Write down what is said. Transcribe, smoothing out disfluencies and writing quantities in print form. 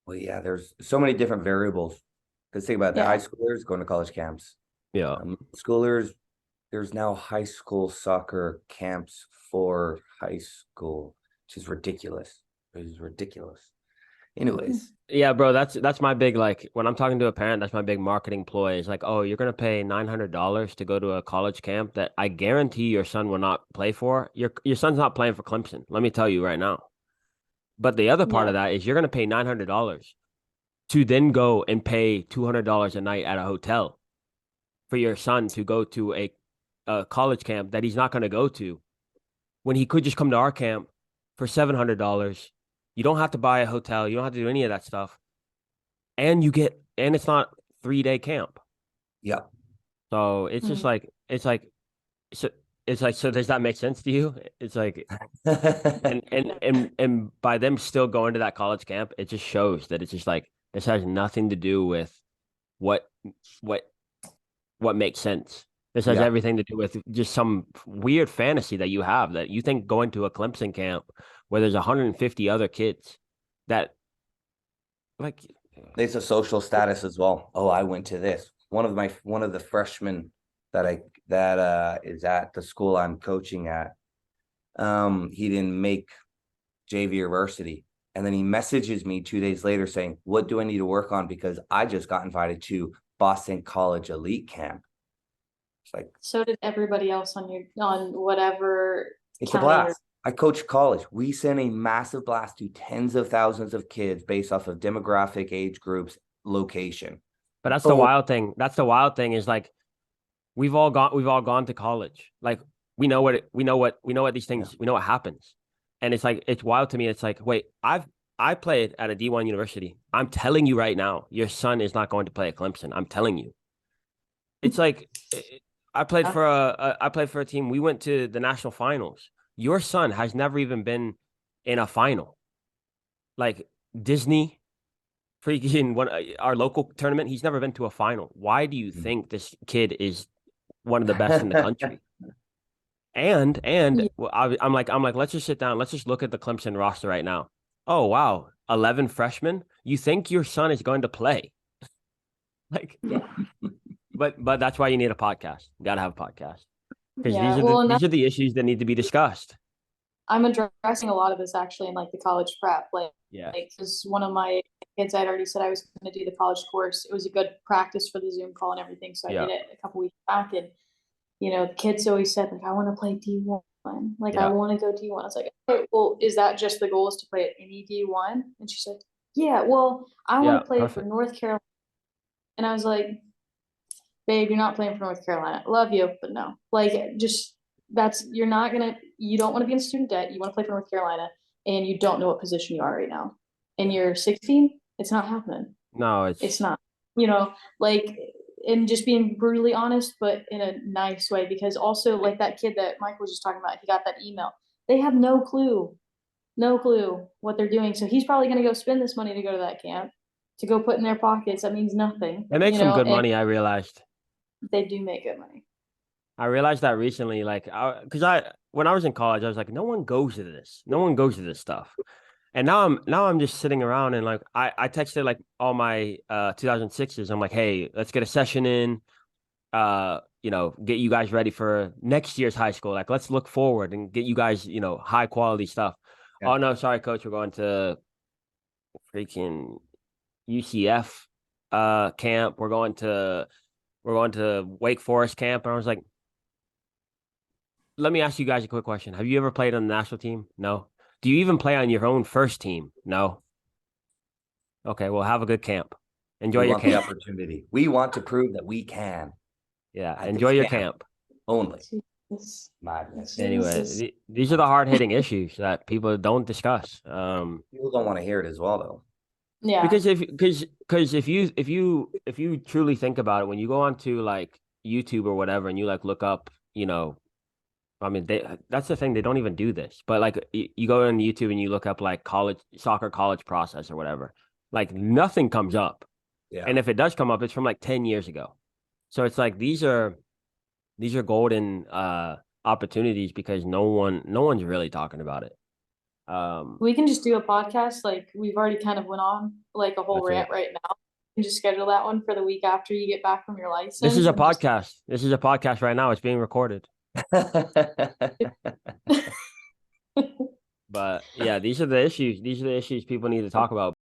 Well, yeah, there's so many different variables. Because think about the high Yeah. schoolers going to college camps. Yeah. Schoolers, there's now high school soccer camps for high school, which is ridiculous. It is ridiculous. Anyways, Yeah, bro, that's my big like when I'm talking to a parent, that's my big marketing ploy. Is like, oh, you're gonna pay $900 to go to a college camp that I guarantee your son will not play for. Your son's not playing for Clemson. Let me tell you right now. But the other part Yeah. of that is you're gonna pay $900 to then go and pay $200 a night at a hotel for your son to go to a college camp that he's not gonna go to when he could just come to our camp for $700. You don't have to buy a hotel. You don't have to do any of that stuff. And it's not 3 day camp. yeah. So it's just Mhm. like, so so does that make sense to you? It's like, and by them still going to that college camp, it just shows that it's just like, this has nothing to do with what, what, what makes sense. This has Yeah. everything to do with just some weird fantasy that you have that you think going to a Clemson camp where there's 150 other kids that like, It's a social status as well. Oh, I went to this. One of the freshmen that is at the school I'm coaching at. He didn't make JV or varsity. And then he messages me 2 days later saying, what do I need to work on? Because I just got invited to Boston College Elite Camp. It's like, So did everybody else on whatever it's a county you're. blast. I coach college. We send a massive blast to tens of thousands of kids based off of demographic, age groups, location. but that's the Boom. wild thing. That's the wild thing is like we've all gone to college. Like we know what these Yeah. things, we know what happens. And it's like it's wild to me. It's like, wait, I played at a D1 university. I'm telling you right now, your son is not going to play at Clemson. I'm telling you. It's like I played for a team. We went to the national finals. Your son has never even been in a final. Like Disney, freaking one our local tournament, he's never been to a final. Why do you think this kid is one of the best in the country? And Yeah. well, I'm like, let's just sit down. Let's just look at the Clemson roster right now. Oh wow, 11 freshmen. You think your son is going to play? Like, Yeah. but that's why you need a podcast. You gotta have a podcast because Yeah. Well, and these are the issues that need to be discussed. I'm addressing a lot of this actually in like the college prep, Yeah, because one of my kids, I'd already said I was going to do the college course. It was a good practice for the Zoom call and everything, so I yeah, did it a couple weeks back. And the kids always said like, I want to play D1, like I yeah, want to go D1. I was like, okay, well, is that just the goal, is to play at any D1? And she's like, yeah, well, I want yeah. to play for Perfect. North Carolina. And I was like, babe, you're not playing for North Carolina. Love you, but no. Like, just you're not gonna. You don't want to be in student debt. You want to play for North Carolina, and you don't know what position you are right now. And you're 16. It's not happening. No, It's it's not. Like, and just being brutally honest, but in a nice way. Because also, like that kid that Michael was just talking about, he got that email. They have no clue what they're doing. So he's probably gonna go spend this money to go to that camp, to go put in their pockets. That means nothing, it makes some good and money. I realized. they do make good money. I realized that recently, like, because when I was in college, I was like, no one goes to this. No one goes to this stuff. And now I'm just sitting around and like I texted like all my 2006s. I'm like, hey, let's get a session in. Get you guys ready for next year's high school. Like, let's look forward and get you guys, high quality stuff. Yeah. Oh no, sorry, coach, we're going to freaking UCF camp. We're going to Wake Forest camp. And I was like, let me ask you guys a quick question. Have you ever played on the national team? No. Do you even play on your own first team? No. Okay, well, have a good camp. Enjoy We your want the camp. opportunity. We want to prove that we can Yeah, at enjoy this your camp camp. only. Jesus. Madness. Anyway, Jesus. these are the hard hitting issues that people don't discuss. People don't want to hear it as well, though. Yeah. Because if you truly think about it, when you go onto like YouTube or whatever, and you like look up, I mean, that's the thing. They don't even do this. But like you go on YouTube and you look up like college process or whatever, like nothing comes up. Yeah. And if it does come up, it's from like 10 years ago. So it's like these are golden opportunities because no one's really talking about it. We can just do a podcast, like we've already kind of went on like a whole That's rant it. right now. We can just schedule that one for the week after you get back from your license. This is a and just- podcast. This is a podcast right now. It's being recorded. But yeah, these are the issues. These are the issues people need to talk about.